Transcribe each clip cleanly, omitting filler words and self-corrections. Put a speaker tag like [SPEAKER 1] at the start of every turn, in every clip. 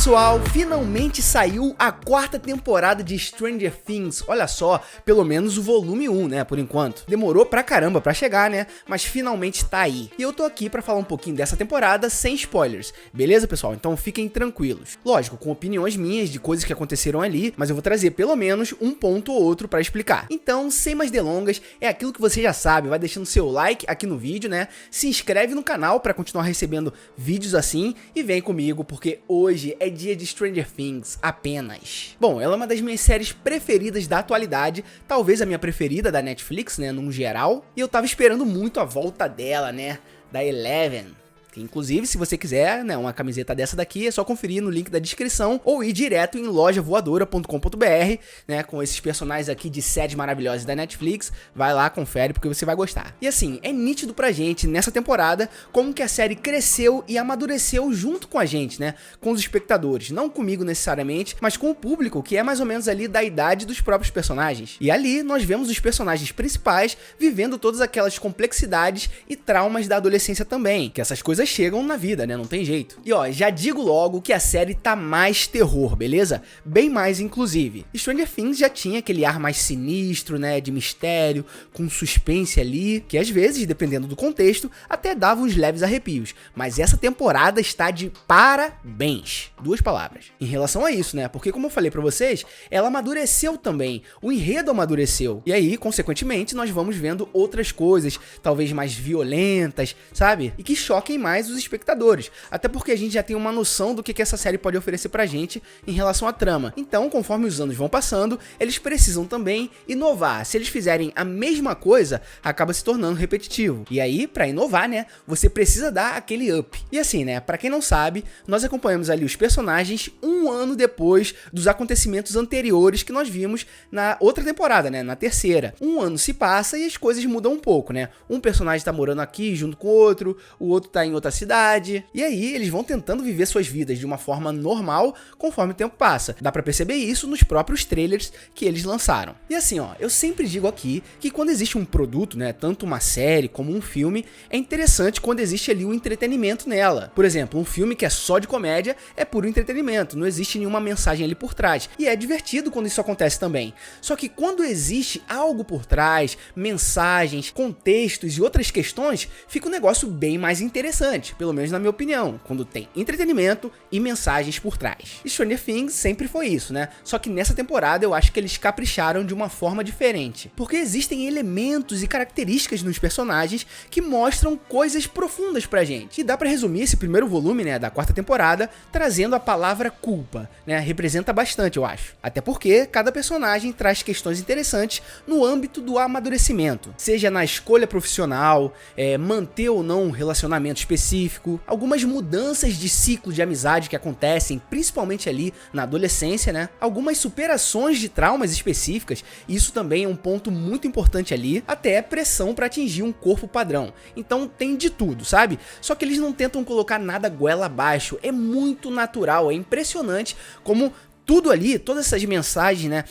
[SPEAKER 1] pessoal, finalmente saiu a quarta temporada de Stranger Things. Olha só, pelo menos o volume 1, né, por enquanto. Demorou pra caramba pra chegar, né, mas finalmente tá aí. E eu tô aqui pra falar um pouquinho dessa temporada sem spoilers, beleza, pessoal? Então fiquem tranquilos. Lógico, com opiniões minhas de coisas que aconteceram ali, mas eu vou trazer pelo menos um ponto ou outro pra explicar. Então, sem mais delongas, é aquilo que você já sabe, vai deixando seu like aqui no vídeo, né, se inscreve no canal pra continuar recebendo vídeos assim e vem comigo, porque hoje é dia de Stranger Things apenas. Bom, ela é uma das minhas séries preferidas da atualidade, talvez a minha preferida da Netflix, né, num geral, e eu tava esperando muito a volta dela, né, da Eleven. Que, inclusive, se você quiser, né, uma camiseta dessa daqui, é só conferir no link da descrição ou ir direto em lojavoadora.com.br, né, com esses personagens aqui de séries maravilhosas da Netflix. Vai lá, confere, porque você vai gostar. E assim, é nítido pra gente, nessa temporada, como que a série cresceu e amadureceu junto com a gente, né, com os espectadores. Não comigo necessariamente, mas com o público, que é mais ou menos ali da idade dos próprios personagens. E ali, nós vemos os personagens principais vivendo todas aquelas complexidades e traumas da adolescência também, que essas coisas chegam na vida, né? Não tem jeito. E ó, já digo logo que a série tá mais terror, beleza? Bem mais, inclusive. Stranger Things já tinha aquele ar mais sinistro, né? De mistério, com suspense ali, que às vezes, dependendo do contexto, até dava uns leves arrepios. Mas essa temporada está de parabéns. Duas palavras. Em relação a isso, né? Porque como eu falei pra vocês, ela amadureceu também. O enredo amadureceu. E aí, consequentemente, nós vamos vendo outras coisas, talvez mais violentas, sabe? E que choquem mais os espectadores, até porque a gente já tem uma noção do que essa série pode oferecer pra gente em relação à trama. Então, conforme os anos vão passando, eles precisam também inovar. Se eles fizerem a mesma coisa, acaba se tornando repetitivo. E aí, pra inovar, né, você precisa dar aquele up. E assim, né, pra quem não sabe, nós acompanhamos ali os personagens um ano depois dos acontecimentos anteriores que nós vimos na outra temporada, né, na terceira. Um ano se passa e as coisas mudam um pouco, né? Um personagem tá morando aqui junto com o outro tá em outra cidade, e aí eles vão tentando viver suas vidas de uma forma normal conforme o tempo passa. Dá pra perceber isso nos próprios trailers que eles lançaram. E assim, ó, eu sempre digo aqui que quando existe um produto, né, tanto uma série como um filme, é interessante quando existe ali um entretenimento nela. Por exemplo, um filme que é só de comédia é puro entretenimento, não existe nenhuma mensagem ali por trás. E é divertido quando isso acontece também. Só que quando existe algo por trás, mensagens, contextos e outras questões, fica um negócio bem mais interessante, pelo menos na minha opinião, quando tem entretenimento e mensagens por trás. E Stranger Things sempre foi isso, né? Só que nessa temporada eu acho que eles capricharam de uma forma diferente, porque existem elementos e características nos personagens que mostram coisas profundas pra gente. E dá pra resumir esse primeiro volume, né, da quarta temporada, trazendo a palavra culpa, né? Representa bastante, eu acho. Até porque cada personagem traz questões interessantes no âmbito do amadurecimento, seja na escolha profissional, manter ou não um relacionamento específico, algumas mudanças de ciclo de amizade que acontecem principalmente ali na adolescência, né? Algumas superações de traumas específicas, isso também é um ponto muito importante ali, até pressão para atingir um corpo padrão. Então tem de tudo, sabe? Só que eles não tentam colocar nada goela abaixo, é muito natural, é impressionante como tudo ali, todas essas mensagens, né,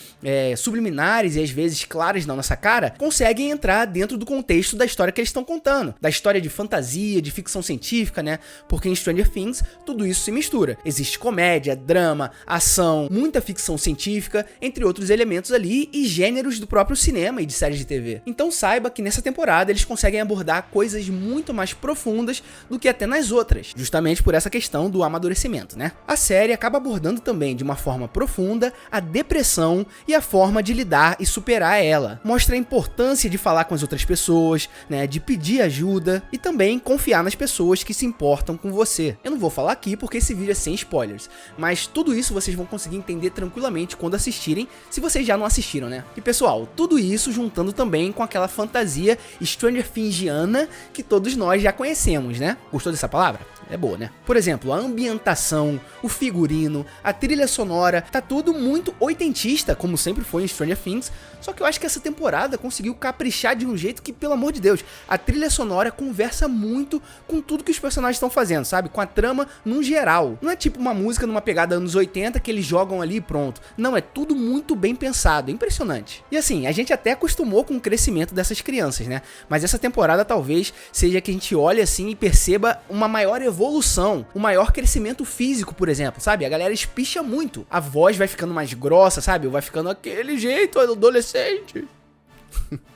[SPEAKER 1] subliminares e às vezes claras na nossa cara, conseguem entrar dentro do contexto da história que eles estão contando. Da história de fantasia, de ficção científica, né, porque em Stranger Things tudo isso se mistura. Existe comédia, drama, ação, muita ficção científica, entre outros elementos ali e gêneros do próprio cinema e de séries de TV. Então saiba que nessa temporada eles conseguem abordar coisas muito mais profundas do que até nas outras, justamente por essa questão do amadurecimento, né. A série acaba abordando também de uma forma profunda a depressão e a forma de lidar e superar ela. Mostra a importância de falar com as outras pessoas, né, de pedir ajuda e também confiar nas pessoas que se importam com você. Eu não vou falar aqui porque esse vídeo é sem spoilers, mas tudo isso vocês vão conseguir entender tranquilamente quando assistirem, se vocês já não assistiram, né? E pessoal, tudo isso juntando também com aquela fantasia Stranger Thingiana que todos nós já conhecemos, né? Gostou dessa palavra? É boa, né? Por exemplo, a ambientação, o figurino, a trilha sonora sonora, tá tudo muito oitentista, como sempre foi em Stranger Things, só que eu acho que essa temporada conseguiu caprichar de um jeito que, pelo amor de Deus, a trilha sonora conversa muito com tudo que os personagens estão fazendo, sabe? Com a trama num geral. Não é tipo uma música numa pegada anos 80 que eles jogam ali e pronto. Não, é tudo muito bem pensado, é impressionante. E assim, a gente até acostumou com o crescimento dessas crianças, né? Mas essa temporada talvez seja que a gente olhe assim e perceba uma maior evolução, um maior crescimento físico, por exemplo, sabe? A galera espicha muito. A voz vai ficando mais grossa, sabe? Vai ficando aquele jeito adolescente.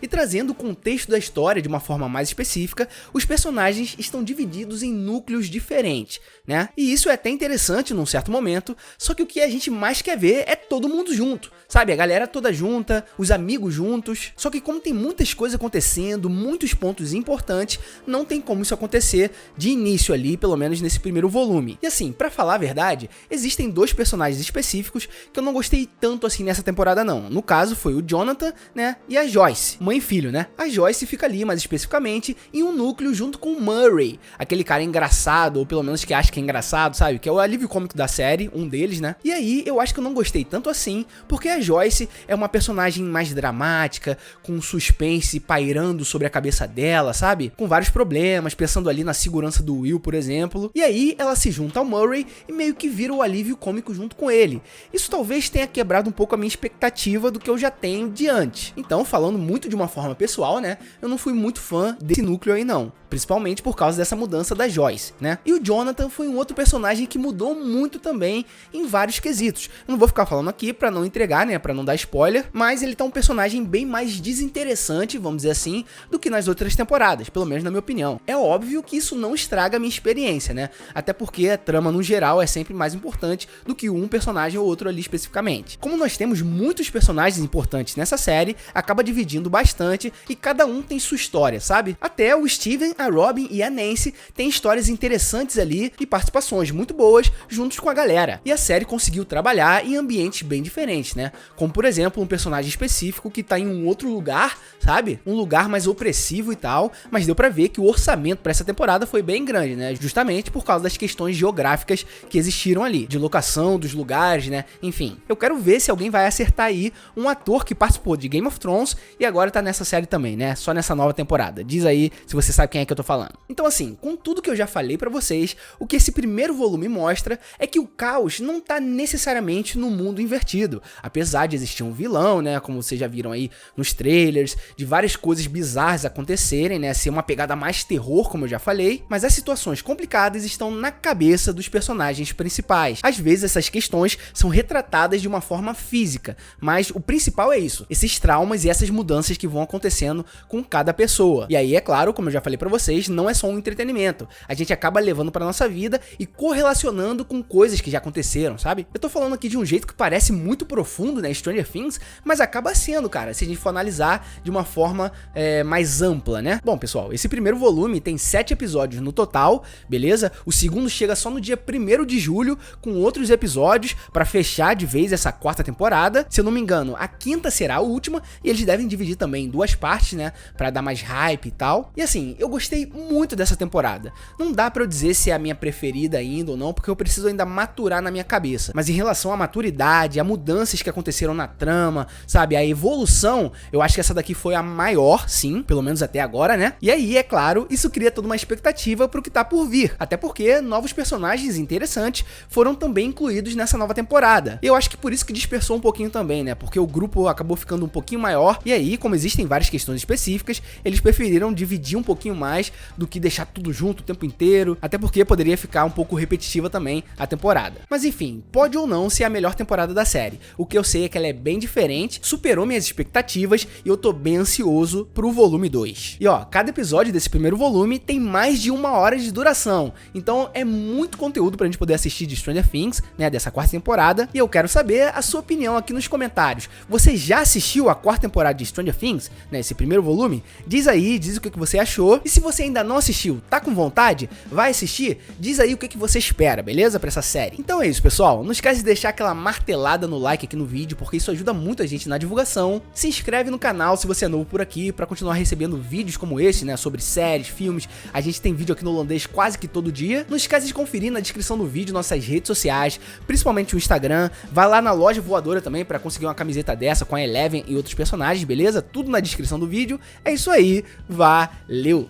[SPEAKER 1] E trazendo o contexto da história de uma forma mais específica, os personagens estão divididos em núcleos diferentes, né? E isso é até interessante num certo momento, só que o que a gente mais quer ver é todo mundo junto, sabe? A galera toda junta, os amigos juntos. Só que como tem muitas coisas acontecendo, muitos pontos importantes, não tem como isso acontecer de início ali, pelo menos nesse primeiro volume. E assim, pra falar a verdade, existem dois personagens específicos que eu não gostei tanto assim nessa temporada não. No caso foi o Jonathan, né? E a Joyce, mãe e filho, né? A Joyce fica ali, mais especificamente, em um núcleo junto com o Murray, aquele cara engraçado, ou pelo menos que acha que é engraçado, sabe? Que é o alívio cômico da série, um deles, né? E aí, eu acho que eu não gostei tanto assim, porque a Joyce é uma personagem mais dramática, com suspense pairando sobre a cabeça dela, sabe? Com vários problemas, pensando ali na segurança do Will, por exemplo. E aí, ela se junta ao Murray e meio que vira o alívio cômico junto com ele. Isso talvez tenha quebrado um pouco a minha expectativa do que eu já tenho de antes. Então, falando muito de uma forma pessoal, né? Eu não fui muito fã desse núcleo aí não. Principalmente por causa dessa mudança da Joyce, né? E o Jonathan foi um outro personagem que mudou muito também em vários quesitos. Eu não vou ficar falando aqui pra não entregar, né? Pra não dar spoiler, mas ele tá um personagem bem mais desinteressante, vamos dizer assim, do que nas outras temporadas, pelo menos na minha opinião. É óbvio que isso não estraga a minha experiência, né? Até porque a trama no geral é sempre mais importante do que um personagem ou outro ali especificamente. Como nós temos muitos personagens importantes nessa série, acaba dividindo bastante e cada um tem sua história, sabe? Até o Steven, a Robin e a Nancy têm histórias interessantes ali e participações muito boas juntos com a galera. E a série conseguiu trabalhar em ambientes bem diferentes, né? Como por exemplo, um personagem específico que tá em um outro lugar, sabe? Um lugar mais opressivo e tal, mas deu pra ver que o orçamento pra essa temporada foi bem grande, né? Justamente por causa das questões geográficas que existiram ali, de locação dos lugares, né? Enfim, eu quero ver se alguém vai acertar aí um ator que participou de Game of Thrones e agora tá nessa série também, né? Só nessa nova temporada. Diz aí se você sabe quem é que eu tô falando. Então assim, com tudo que eu já falei pra vocês, o que esse primeiro volume mostra é que o caos não tá necessariamente no mundo invertido. Apesar de existir um vilão, né? Como vocês já viram aí nos trailers, de várias coisas bizarras acontecerem, né? Ser uma pegada mais terror, como eu já falei. Mas as situações complicadas estão na cabeça dos personagens principais. Às vezes essas questões são retratadas de uma forma física, mas o principal é isso, esses traumas e essas mudanças que vão acontecendo com cada pessoa. E aí, é claro, como eu já falei pra vocês, não é só um entretenimento. A gente acaba levando pra nossa vida e correlacionando com coisas que já aconteceram, sabe? Eu tô falando aqui de um jeito que parece muito profundo, né, Stranger Things, mas acaba sendo, cara, se a gente for analisar de uma forma mais ampla, né? Bom, pessoal, esse primeiro volume tem 7 episódios no total, beleza? O segundo chega só no dia 1º de julho, com outros episódios pra fechar de vez essa 4ª temporada. Se eu não me engano, a 5ª será a última, e eles devem dividir também em 2 partes, né, pra dar mais hype e tal. E assim, eu gostei muito dessa temporada. Não dá pra eu dizer se é a minha preferida ainda ou não, porque eu preciso ainda maturar na minha cabeça. Mas em relação à maturidade, a mudanças que aconteceram na trama, sabe, a evolução, eu acho que essa daqui foi a maior, sim, pelo menos até agora, né? E aí, é claro, isso cria toda uma expectativa pro que tá por vir. Até porque novos personagens interessantes foram também incluídos nessa nova temporada. Eu acho que por isso que dispersou um pouquinho também, né? Porque o grupo acabou ficando um pouquinho maior, e aí, como existem várias questões específicas, eles preferiram dividir um pouquinho mais do que deixar tudo junto o tempo inteiro, até porque poderia ficar um pouco repetitiva também a temporada. Mas enfim, pode ou não ser a melhor temporada da série. O que eu sei é que ela é bem diferente, superou minhas expectativas e eu tô bem ansioso pro volume 2. E ó, cada episódio desse primeiro volume tem mais de 1 hora de duração, então é muito conteúdo pra gente poder assistir de Stranger Things, né, dessa 4ª temporada, e eu quero saber a sua opinião aqui nos comentários. Você já assistiu a 4ª temporada de de Stranger Things, né, esse primeiro volume, diz aí, diz o que você achou. E se você ainda não assistiu, tá com vontade, vai assistir, diz aí o que você espera, beleza? Pra essa série. Então é isso, pessoal. Não esquece de deixar aquela martelada no like aqui no vídeo, porque isso ajuda muito a gente na divulgação. Se inscreve no canal se você é novo por aqui, pra continuar recebendo vídeos como esse, né, sobre séries, filmes. A gente tem vídeo aqui no holandês quase que todo dia. Não esquece de conferir na descrição do vídeo nossas redes sociais, principalmente o Instagram. Vai lá na loja voadora também pra conseguir uma camiseta dessa com a Eleven e outros personagens, beleza? Tudo na descrição do vídeo. É isso aí, valeu!